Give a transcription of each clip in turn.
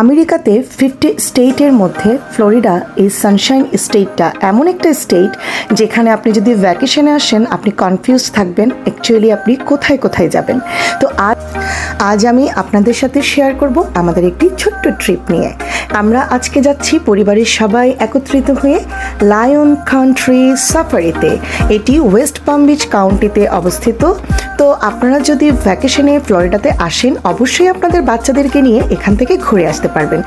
আমেরিকাতে 50 স্টেটের মধ্যে ফ্লোরিডা এই সানশাইন স্টেটটা এমন একটা স্টেট যেখানে আপনি যদি ভ্যাকেশনে আসেন আপনি কনফিউজ থাকবেন অ্যাকচুয়ালি আপনি কোথায় কোথায় যাবেন। তো আজ আমি আপনাদের সাথে শেয়ার করব আমাদের একটি ছোট্ট ট্রিপ নিয়ে। আমরা আজকে যাচ্ছি পরিবারের সবাই একত্রিত হয়ে লায়ন কান্ট্রি সাফারিতে। এটি ওয়েস্ট পাম বিচ কাউন্টিতে অবস্থিত। তো আপনারা যদি ভ্যাকেশনে ফ্লোরিডাতে আসেন অবশ্যই আপনাদের বাচ্চাদেরকে নিয়ে এখান থেকে ঘুরে আসতে পারবেন।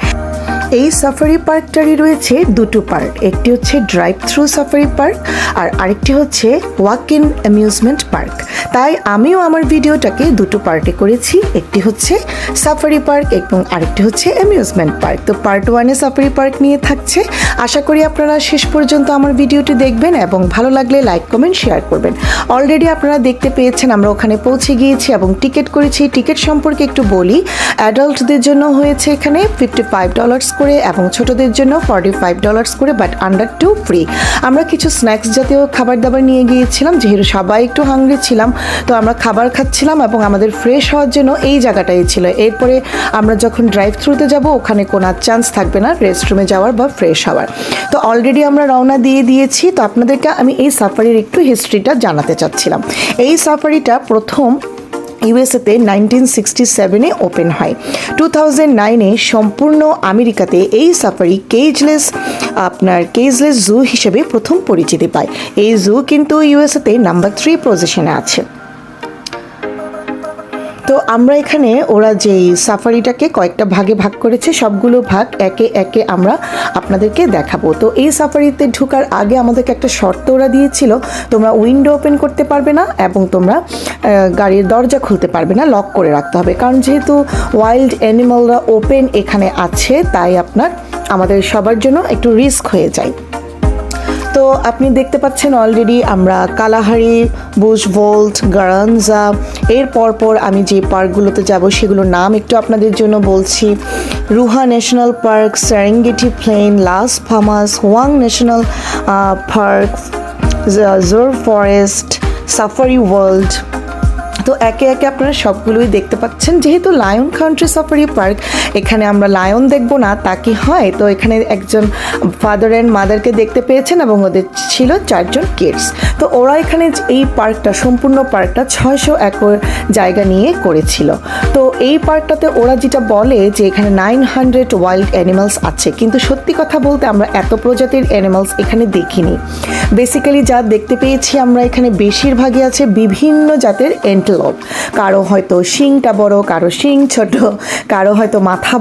এই সাফারি পার্কটারই রয়েছে দুটো পার্ক, একটি হচ্ছে ড্রাইভ থ্রু সাফারি পার্ক আর আরেকটি হচ্ছে ওয়াক ইন অ্যামিউজমেন্ট পার্ক। তাই আমিও আমার ভিডিওটাকে দুটো পার্টে করেছি, একটি হচ্ছে সাফারি পার্ক এবং আরেকটি হচ্ছে অ্যামিউজমেন্ট পার্ক। তো পার্ট 1-এ সাফারি পার্ক নিয়ে থাকছে। আশা করি আপনারা শেষ পর্যন্ত আমার ভিডিওটি দেখবেন এবং ভালো লাগলে লাইক কমেন্ট শেয়ার করবেন। অলরেডি আপনারা দেখতে পেয়েছেন আমরা ওখানে পৌঁছে গিয়েছি এবং টিকিট করেছি। টিকিট সম্পর্কে একটু বলি, অ্যাডাল্টদের জন্য হয়েছে এখানে $55 করে এবং ছোটদের জন্য $45 করে, বাট আন্ডার 2 ফ্রি। আমরা কিছু স্ন্যাক্স জাতীয় খাবার দাবার নিয়ে গিয়েছিলাম, যেহেতু সবাই একটু হাংরি ছিলাম তো আমরা খাবার খাচ্ছিলাম এবং আমাদের ফ্রেশ হওয়ার জন্য এই জায়গাটাই ছিল। এরপরে আমরা যখন ড্রাইভ থ্রুতে যাব ওখানে কোনো চান্স থাকবে না রেস্টরুমে যাওয়ার বা ফ্রেশ হওয়ার। তো অলরেডি আমরা রওনা দিয়ে দিয়েছি। তো আপনাদেরকে আমি এই সাফারির একটু হিস্ট্রিটা জানাতে চাচ্ছিলাম। এই সাফারিটা প্রথম ইউএসএতে 1967-এ ওপেন হয়। 2009-এ সম্পূর্ণ আমেরিকাতে এই সাফারি কেজলেস জু হিসেবে প্রথম পরিচিতি পায়। এই জু কিন্তু ইউএসএতে নাম্বার 3 পজিশনে আছে। তো আমরা এখানে ওরা যেই সাফারিটাকে কয়েকটা ভাগে ভাগ করেছে, সবগুলো ভাগ একে একে আমরা আপনাদেরকে দেখাবো। তো এই সাফারিতে ঢোকার আগে আমাদেরকে একটা শর্ত ওরা দিয়েছিল, তোমরা উইন্ডো ওপেন করতে পারবে না এবং তোমরা গাড়ির দরজা খুলতে পারবে না, লক করে রাখতে হবে। কারণ যেহেতু ওয়াইল্ড অ্যানিমালরা ওপেন এখানে আছে তাই আমাদের সবার জন্য একটু রিস্ক হয়ে যায়। তো আপনি দেখতে পাচ্ছেন অলরেডি আমরা কালাহারি, বুশ ভল্ট, গারানজা, এর পরপর আমি যে পার্কগুলোতে যাব সেগুলোর নাম একটু আপনাদের জন্য বলছি। রুহা ন্যাশনাল পার্ক, সেরেঙ্গেটি প্লেন, লাস ফামাস, ওয়াং ন্যাশনাল পার্ক, জোর ফরেস্ট, সাফারি ওয়ার্ল্ড। তো একে একে আপনারা সবগুলোই দেখতে পাচ্ছেন। যেহেতু লায়ন কান্ট্রি সাফারি পার্ক, এখানে আমরা লায়ন দেখব না তা কি হয়। তো এখানে একজন ফাদার অ্যান্ড মাদারকে দেখতে পেয়েছেন এবং ওদের ছিল 4 জন কিডস। তো ওরা এখানে এই পার্কটা, সম্পূর্ণ পার্কটা 600 একর জায়গা নিয়ে করেছিল। তো এই পার্কটাতে ওরা যেটা বলে যে এখানে 900 ওয়াইল্ড অ্যানিমালস আছে, কিন্তু সত্যি কথা বলতে আমরা এত প্রজাতির অ্যানিমালস এখানে দেখিনি। বেসিক্যালি যা দেখতে পেয়েছি আমরা এখানে বেশিরভাগই আছে বিভিন্ন জাতের এন্টেলোপ। কারো হয়তো শিংটা বড়, কারো শিং ছোট, কারো হয়তো মাথা